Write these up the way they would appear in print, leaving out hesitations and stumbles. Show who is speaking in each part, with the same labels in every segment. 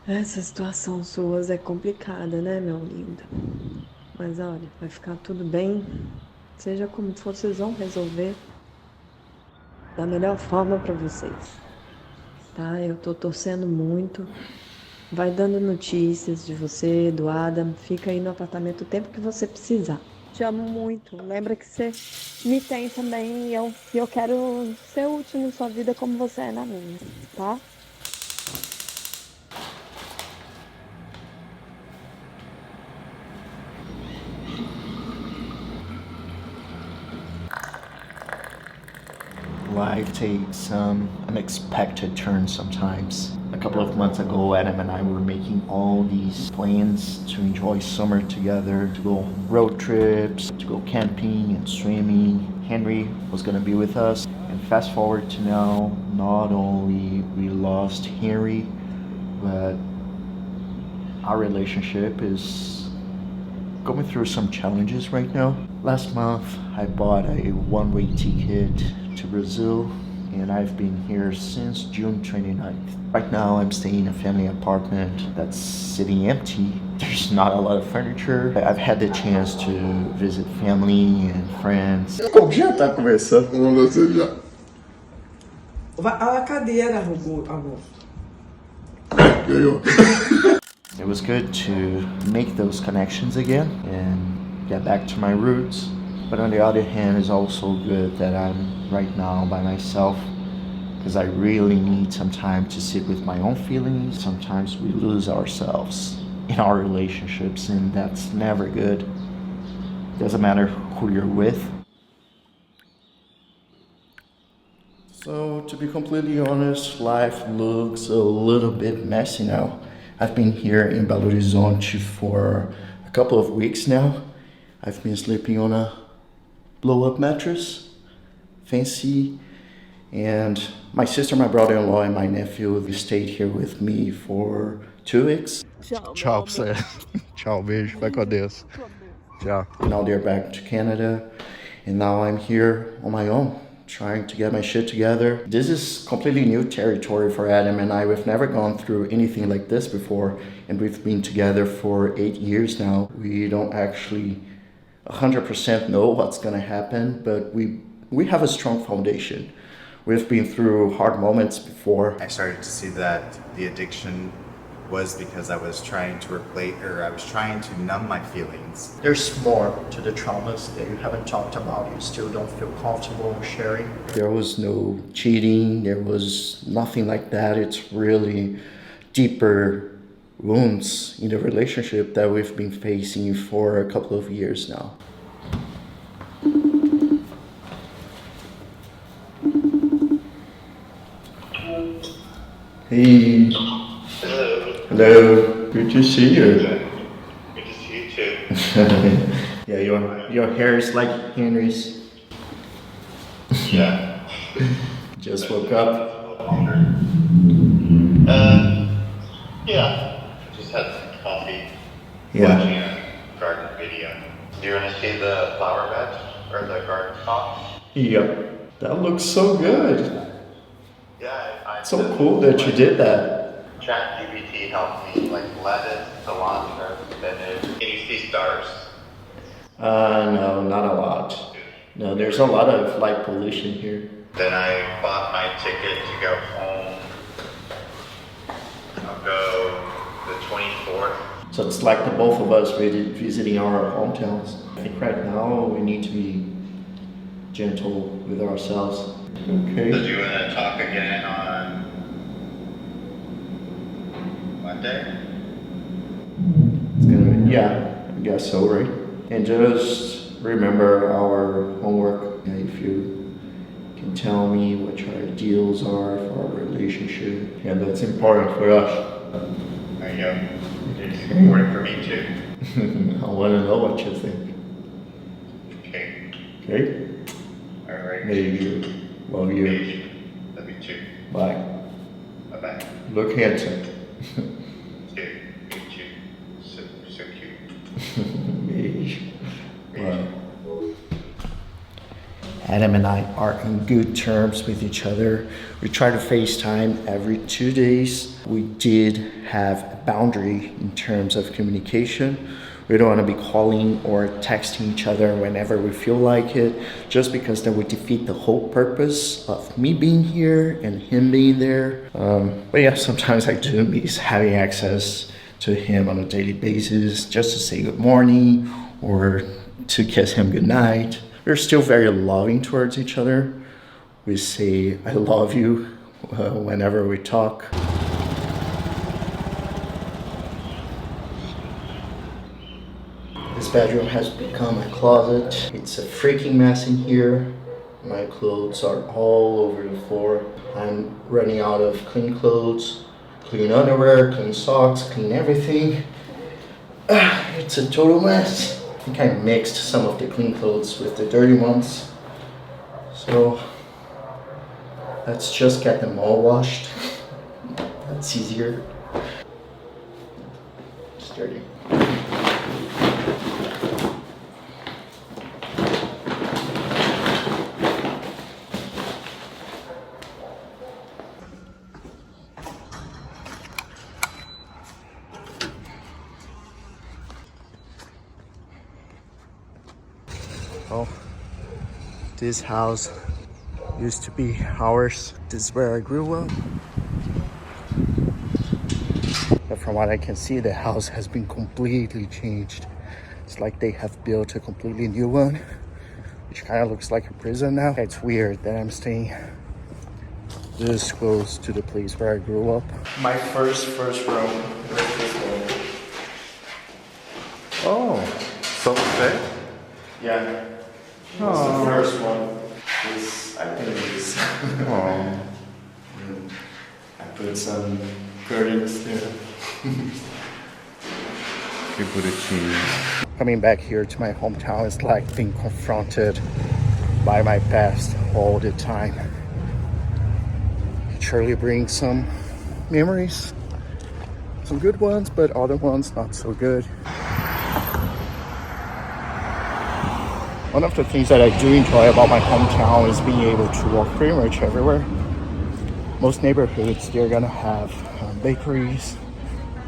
Speaker 1: Essa situação sua é complicada, né, meu lindo? Mas olha, vai ficar tudo bem. Seja como for, vocês vão resolver da melhor forma para vocês, tá? Eu tô torcendo muito. Vai dando notícias de você, do Adam. Fica aí no apartamento o tempo que você precisar. Te amo muito. Lembra que você me tem também e eu quero ser útil na sua vida como você é na minha, tá?
Speaker 2: Life takes some unexpected turns sometimes. A couple of months ago, Adam and I were making all these plans to enjoy summer together, to go on road trips, to go camping and swimming. Henry was gonna be with us. And fast forward to now, not only we lost Henry, but our relationship is going through some challenges right now. Last month, I bought a one-way ticket to Brazil, and I've been here since June 29th. Right now, I'm staying in a family apartment that's sitting empty. There's not a lot of furniture. I've had the chance to visit family and friends.
Speaker 3: Como já tá conversando com você já? A cadeira, amor. Ganhou.
Speaker 2: It was good to make those connections again and get back to my roots. But on the other hand, it's also good that I'm right now by myself because I really need some time to sit with my own feelings. Sometimes we lose ourselves in our relationships, and that's never good. Doesn't matter who you're with. So, to be completely honest, life looks a little bit messy now. I've been here in Belo Horizonte for a couple of weeks now. I've been sleeping on a blow-up mattress, fancy, and my sister, my brother-in-law, and my nephew stayed here with me for 2 weeks.
Speaker 1: Tchau,
Speaker 2: Tchau pra você. Tchau, beijo, vai com Deus. Tchau. Now they're back to Canada, and now I'm here on my own, trying to get my shit together. This is completely new territory for Adam and I. We've never gone through anything like this before, and we've been together for 8 years now. We don't actually 100% know what's gonna happen, but we have a strong foundation. We've been through hard moments before.
Speaker 4: I started to see that the addiction was because I was trying to replace, or I was trying to numb my feelings.
Speaker 2: There's more to the traumas that you haven't talked about. You still don't feel comfortable sharing. There was no cheating. There was nothing like that. It's really deeper wounds in the relationship that we've been facing for a couple of years now. Hey.
Speaker 5: Hello.
Speaker 2: Hello. Good to see you.
Speaker 5: Good to see you too.
Speaker 2: Yeah, your hair is like Henry's.
Speaker 5: Yeah.
Speaker 2: Just woke up.
Speaker 5: Yeah. Just had some coffee.
Speaker 2: Yeah.
Speaker 5: Watching a garden video. Do you want to see the flower bed or the garden pot?
Speaker 2: Yep. That looks so good.
Speaker 5: Yeah.
Speaker 2: So cool that you did that.
Speaker 5: ChatGPT helped me like lettuce, cilantro, spinach. Can you see stars?
Speaker 2: No, not a lot. No, there's a lot of light pollution here.
Speaker 5: Then I bought my ticket to go home. I'll go the 24th.
Speaker 2: So it's like the both of us visiting our hometowns. I think right now we need to be gentle with ourselves. Okay.
Speaker 5: So do you want to talk again on Monday?
Speaker 2: It's gonna be, yeah, I guess so, right? And just remember our homework. If you can tell me what your ideals are for our relationship, yeah, that's important for us.
Speaker 5: There you go. It's important for me too.
Speaker 2: I want to know what you think.
Speaker 5: Okay.
Speaker 2: Okay?
Speaker 5: All right.
Speaker 2: Maybe. Love you.
Speaker 5: Love you too.
Speaker 2: Bye.
Speaker 5: Bye bye.
Speaker 2: Look handsome.
Speaker 5: Too. You too. So cute.
Speaker 2: Beijo. Bye. Adam and I are in good terms with each other. We try to FaceTime every 2 days. We did have a boundary in terms of communication. We don't want to be calling or texting each other whenever we feel like it, just because that would defeat the whole purpose of me being here and him being there. But yeah, sometimes I do miss having access to him on a daily basis, just to say good morning or to kiss him goodnight. We're still very loving towards each other. We say, I love you whenever we talk. This bedroom has become a closet. It's a freaking mess in here. My clothes are all over the floor. I'm running out of clean clothes, clean underwear, clean socks, clean everything. It's a total mess. I think I mixed some of the clean clothes with the dirty ones. So let's just get them all washed. That's easier. It's dirty. Oh, this house used to be ours. This is where I grew up. But from what I can see, the house has been completely changed. It's like they have built a completely new one, which kind of looks like a prison now. It's weird that I'm staying this close to the place where I grew up. My first room was this one.
Speaker 6: Oh, so okay.
Speaker 2: Yeah. That's the first one. This, I think this.
Speaker 6: Oh.
Speaker 2: I put some curtains there.
Speaker 6: Que bonitinho.
Speaker 2: Coming back here to my hometown is like being confronted by my past all the time. It surely brings some memories. Some good ones, but other ones not so good. One of the things that I do enjoy about my hometown is being able to walk pretty much everywhere. Most neighborhoods, they're gonna have bakeries,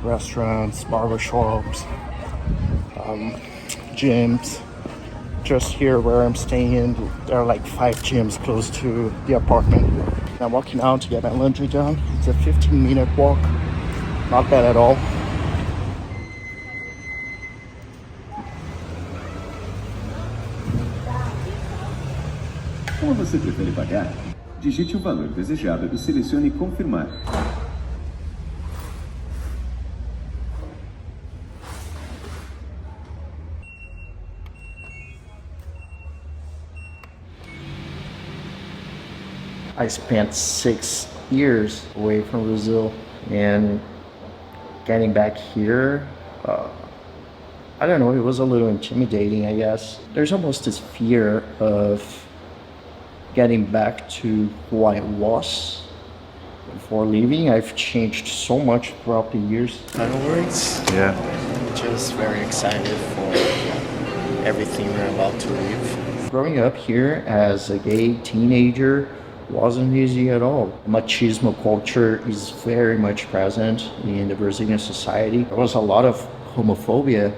Speaker 2: restaurants, barbershops, gyms. Just here where I'm staying, there are like 5 gyms close to the apartment. I'm walking out to get my laundry done. It's a 15-minute walk, not bad at all.
Speaker 7: Como você prefere pagar? Digite o valor desejado e selecione confirmar.
Speaker 2: I spent 6 years away from Brazil, and getting back here, I don't know, it was a little intimidating, I guess. There's almost this fear of getting back to who I was before leaving. I've changed so much throughout the years. Final words?
Speaker 6: Yeah.
Speaker 2: I'm just very excited for everything we're about to live. Growing up here as a gay teenager wasn't easy at all. Machismo culture is very much present in the Brazilian society. There was a lot of homophobia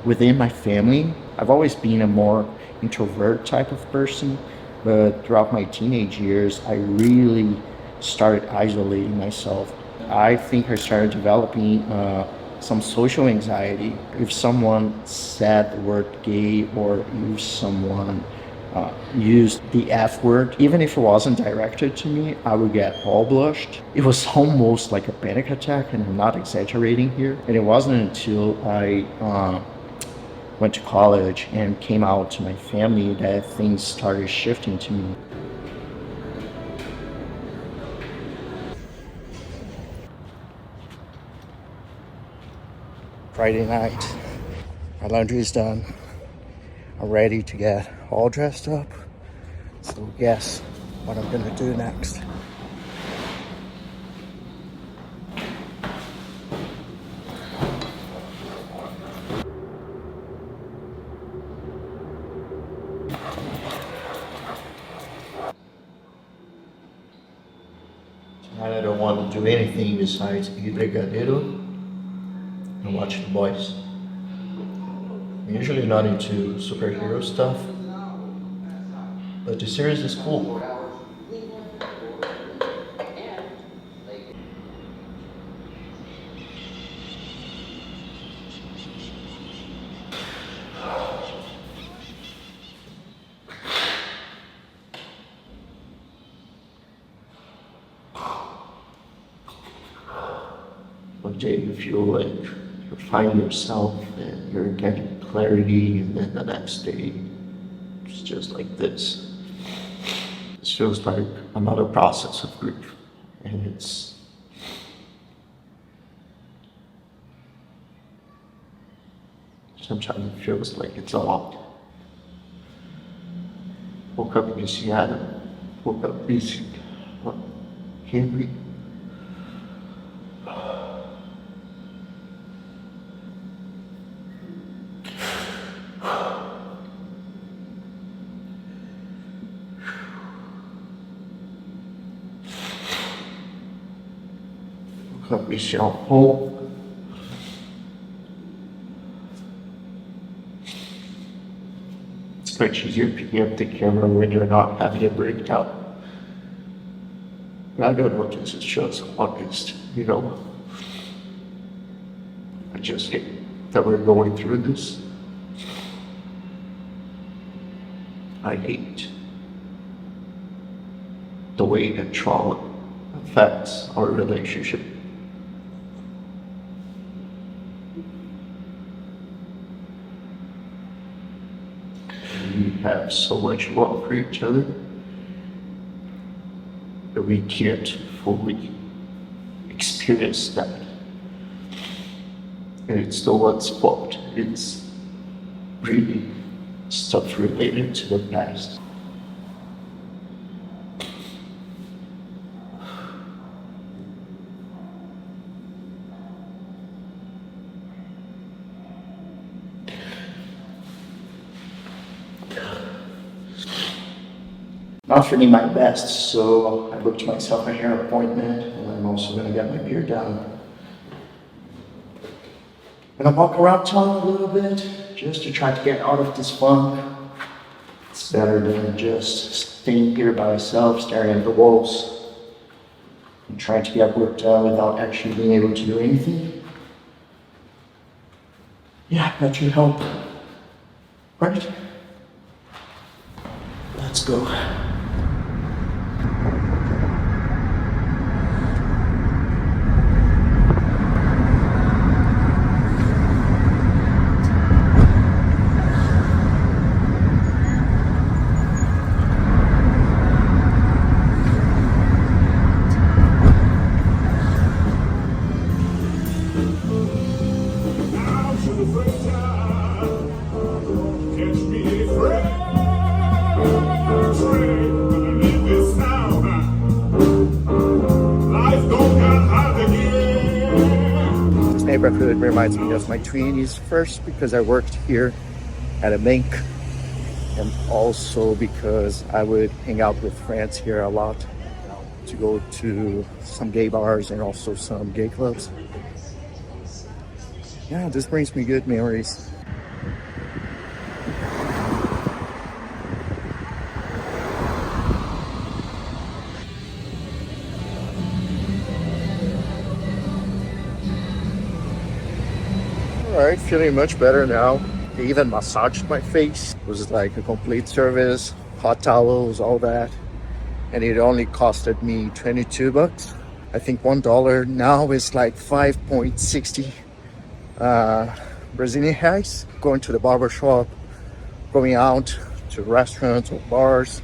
Speaker 2: within my family. I've always been a more introvert type of person, but throughout my teenage years, I really started isolating myself. I think I started developing some social anxiety. If someone said the word gay, or if someone used the F word, even if it wasn't directed to me, I would get all blushed. It was almost like a panic attack, and I'm not exaggerating here. And it wasn't until I went to college and came out to my family that things started shifting to me. Friday night, my laundry is done. I'm ready to get all dressed up. So guess what I'm gonna do next. And I don't want to do anything besides eat brigadeiro and watch the boys. I'm usually not into superhero stuff, but the series is cool. One day you feel like you find yourself and you're getting clarity, and then the next day it's just like this. It feels like another process of grief, and sometimes it feels like it's a lot. Woke up viciado, woke up busy, hungry. Woke up busy on home. It's much easier picking up the camera when you're not having a breakdown. I don't know if this is just honest, you know. I just hate that we're going through this. I hate the way that trauma affects our relationship. We have so much love for each other that we can't fully experience that. And it's no one's fault. It's really stuff related to the past. Not feeling my best, so I booked myself a hair appointment, and I'm also gonna get my beard done. I'm gonna walk around town a little bit, just to try to get out of this funk. It's better than just staying here by myself, staring at the walls, and trying to get work done without actually being able to do anything. Yeah, that should help. Right? Let's go. This neighborhood reminds me of my 20s, first because I worked here at a bank, and also because I would hang out with friends here a lot to go to some gay bars and also some gay clubs. Yeah, this brings me good memories. Alright, feeling much better now. They even massaged my face. It was like a complete service, hot towels, all that. And it only costed me 22 bucks. I think $1 now is like 5.60 Brazilian reais. Going to the barber shop, going out to restaurants or bars.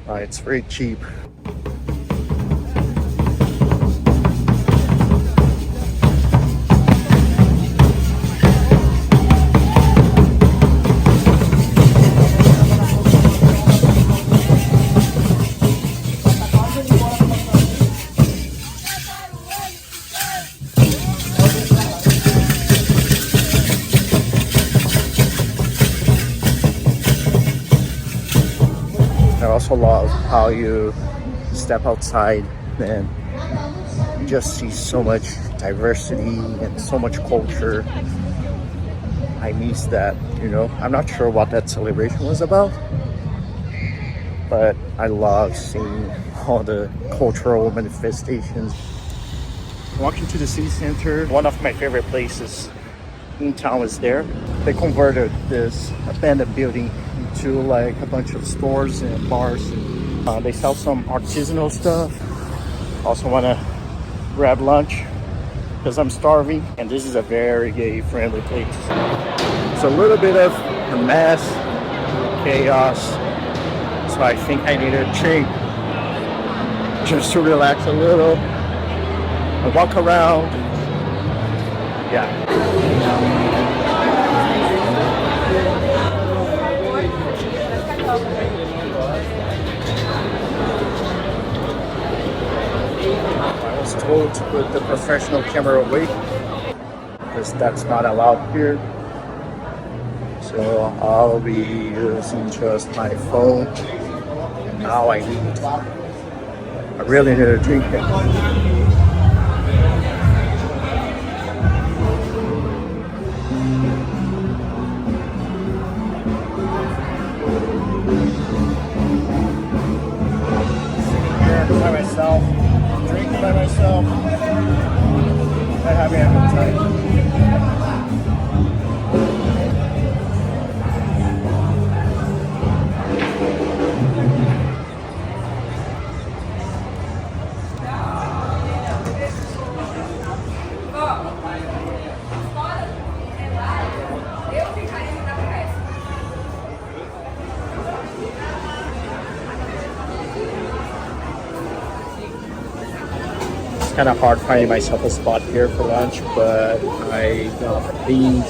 Speaker 2: It's very cheap. I also love how you step outside and just see so much diversity and so much culture. I miss that, you know. I'm not sure what that celebration was about, but I love seeing all the cultural manifestations. Walking to the city center, one of my favorite places in town is there. They converted this abandoned building into like a bunch of stores and bars. They sell some artisanal stuff. Also want to grab lunch because I'm starving, and this is a very gay friendly place. It's a little bit of a mess, chaos, so I think I need a drink just to relax a little and walk around. Yeah. I was told to put the professional camera away because that's not allowed here. So I'll be using just my phone. And now I really need a drink. By myself, drinking by myself, I have an appetite. Kind of hard finding myself a spot here for lunch, but I got beans,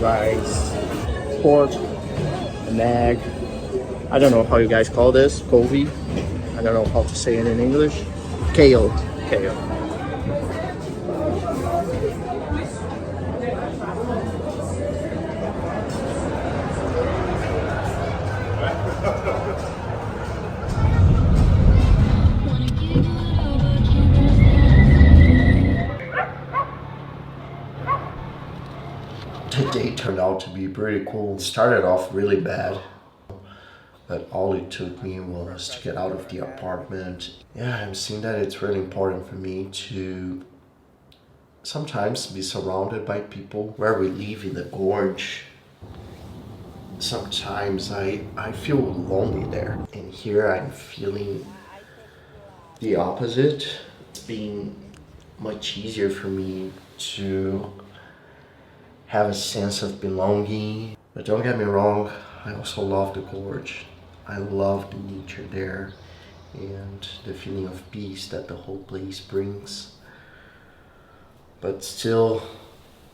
Speaker 2: rice, pork, an egg. I don't know how you guys call this, Kovi. I don't know how to say it in English. Kale. The day turned out to be pretty cool. It started off really bad, but all it took me was to get out of the apartment. Yeah, I'm seeing that it's really important for me to sometimes be surrounded by people. Where we live in the gorge, sometimes I feel lonely there. And here I'm feeling the opposite. It's been much easier for me to have a sense of belonging. But don't get me wrong, I also love the gorge. I love the nature there and the feeling of peace that the whole place brings. But still,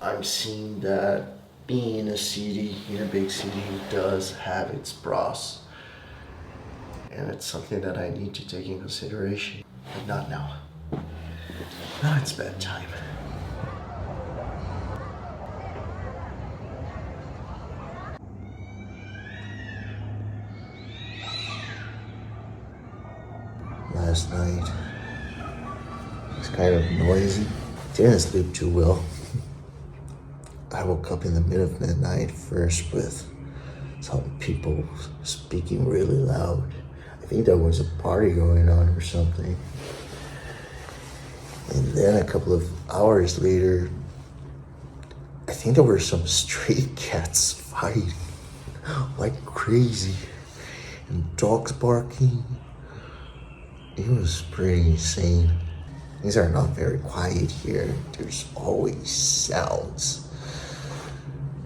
Speaker 2: I'm seeing that being in a city, in a big city, does have its pros. And it's something that I need to take in consideration. But not now. Now it's bedtime. Last night, it was kind of noisy. Didn't sleep too well. I woke up in the middle of the night first with some people speaking really loud. I think there was a party going on or something. And then a couple of hours later, I think there were some stray cats fighting like crazy and dogs barking. It was pretty insane. Things are not very quiet here. There's always sounds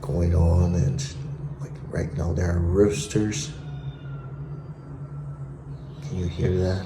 Speaker 2: going on, and like right now there are roosters. Can you hear that?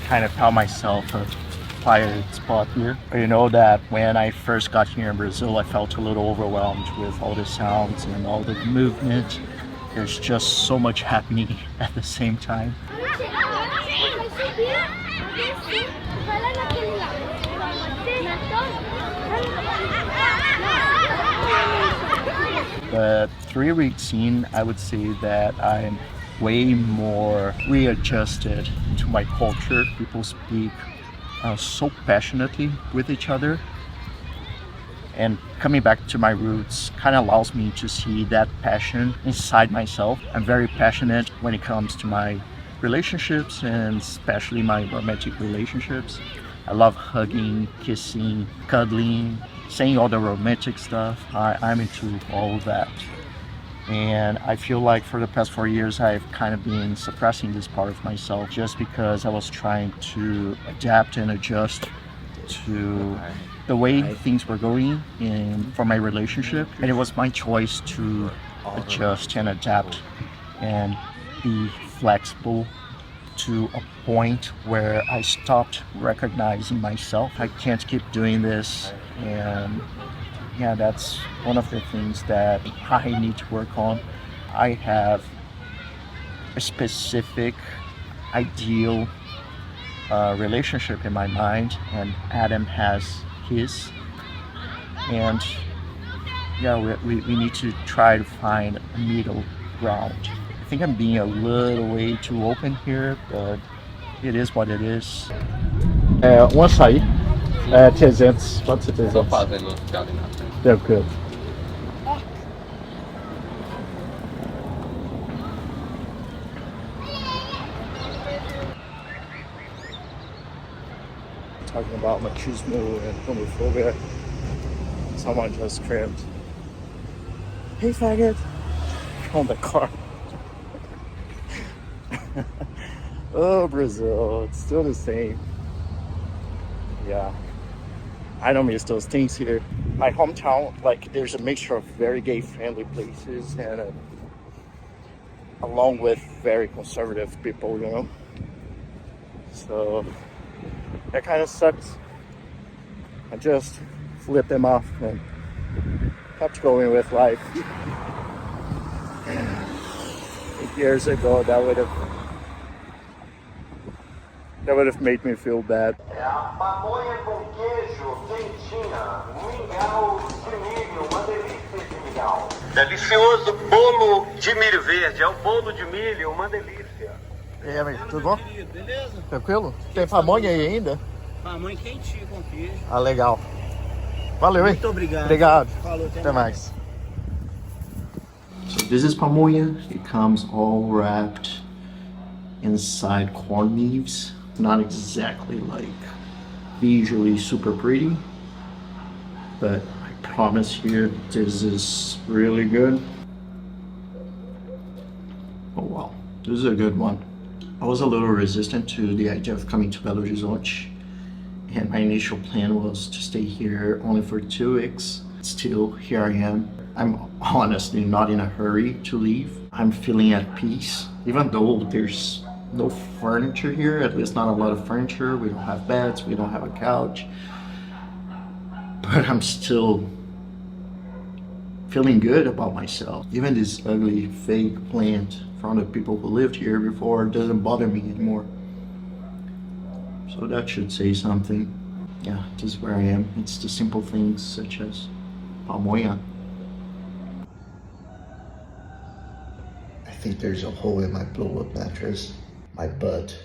Speaker 2: Kind of found myself a quiet spot here. You know that when I first got here in Brazil, I felt a little overwhelmed with all the sounds and all the movement. There's just so much happening at the same time. But 3 weeks in, I would say that I'm way more readjusted to my culture. People speak so passionately with each other. And coming back to my roots kind of allows me to see that passion inside myself. I'm very passionate when it comes to my relationships, and especially my romantic relationships. I love hugging, kissing, cuddling, saying all the romantic stuff. I'm into all of that. And I feel like for the past 4 years, I've kind of been suppressing this part of myself just because I was trying to adapt and adjust to the way things were going for my relationship. And it was my choice to adjust and adapt and be flexible to a point where I stopped recognizing myself. I can't keep doing this, and yeah, that's one of the things that I need to work on. I have a specific ideal relationship in my mind, and Adam has his. And yeah, we need to try to find a middle ground. I think I'm being a little way too open here, but it is what it is. Um açaí, 300, pode ser 300.
Speaker 6: Só fazendo ficar ali na frente.
Speaker 2: Tranquilo. Talking about machismo and homophobia. Someone just screamed, "Hey faggot!" from the car. Oh, Brazil, it's still the same. Yeah, I don't miss those things here. My hometown, like, there's a mixture of very gay-friendly places and along with very conservative people, you know. So that kind of sucks. I just flipped them off and kept going with life. 8 years ago, that would have made me feel bad.
Speaker 8: É a pamonha com queijo, quentinha, mingau de milho, uma delícia de mingau. Delicioso bolo de milho verde, é o bolo de milho, uma delícia.
Speaker 2: E aí, amigo, tudo bom?
Speaker 9: Beleza?
Speaker 2: Tranquilo? Tem pamonha aí ainda?
Speaker 9: Pamonha quentinha com queijo.
Speaker 2: Ah, legal. Valeu, hein?
Speaker 9: Muito obrigado.
Speaker 2: Obrigado.
Speaker 9: Falou,
Speaker 2: Até mais. So this is pamonha. It comes all wrapped inside corn leaves. Not exactly like visually super pretty, but I promise here this is really good. Oh wow, this is a good one. I was a little resistant to the idea of coming to Belo Horizonte, and my initial plan was to stay here only for 2 weeks. Still, here I am. I'm honestly not in a hurry to leave. I'm feeling at peace, even though there's no furniture here, at least not a lot of furniture. We don't have beds, we don't have a couch, but I'm still feeling good about myself. Even this ugly fake plant from the people who lived here before doesn't bother me anymore. So that should say something. Yeah, this is where I am. It's the simple things such as pamonha. I think there's a hole in my blow-up mattress. My butt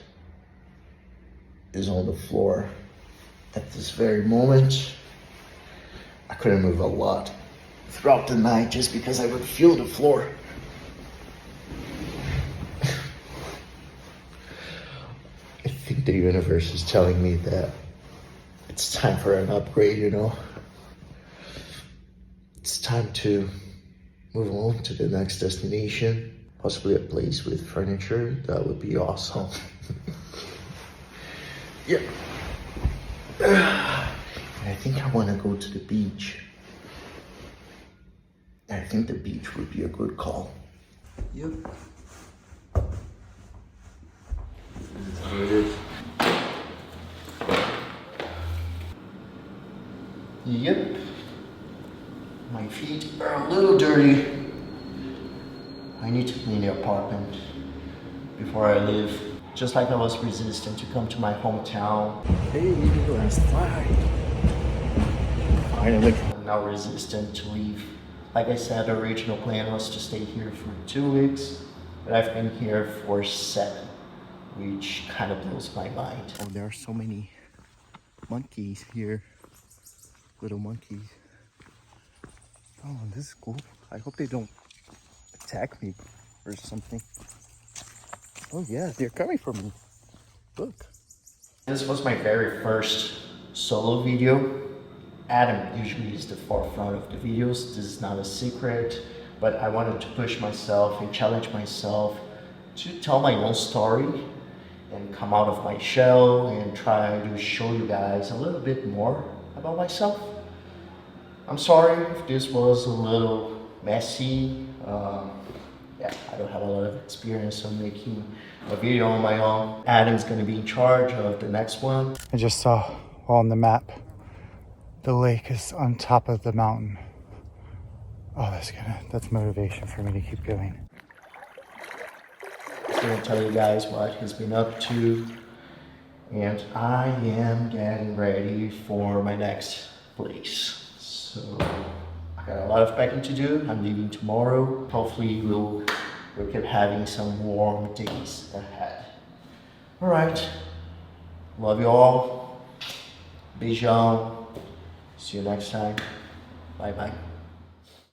Speaker 2: is on the floor at this very moment. I couldn't move a lot throughout the night just because I would feel the floor. I think the universe is telling me that it's time for an upgrade, you know? It's time to move on to the next destination. Possibly a place with furniture. That would be awesome. Yeah. I think I want to go to the beach. I think the beach would be a good call. Yep. That's how it is. Yep. My feet are a little dirty. I need to clean the apartment before I leave. Just like I was resistant to come to my hometown. Hey, last night. Finally, I'm now resistant to leave. Like I said, the original plan was to stay here for 2 weeks, but I've been here for 7, which kind of blows my mind. Oh, there are so many monkeys here. Little monkeys. Oh, this is cool. I hope they don't attack me or something. Oh yeah, they're coming for me. Look. This was my very first solo video. Adam usually is the forefront of the videos. This is not a secret, but I wanted to push myself and challenge myself to tell my own story and come out of my shell and try to show you guys a little bit more about myself. I'm sorry if this was a little messy. Yeah, I don't have a lot of experience on making a video on my own. Adam's gonna be in charge of the next one.
Speaker 10: I just saw on the map, the lake is on top of the mountain. Oh, that's motivation for me to keep going.
Speaker 2: I'm gonna tell you guys what he's been up to, and I am getting ready for my next place. So I got a lot of packing to do. I'm leaving tomorrow. Hopefully we'll keep having some warm days ahead. All right, love you all. Beijão. See you next time. Bye bye.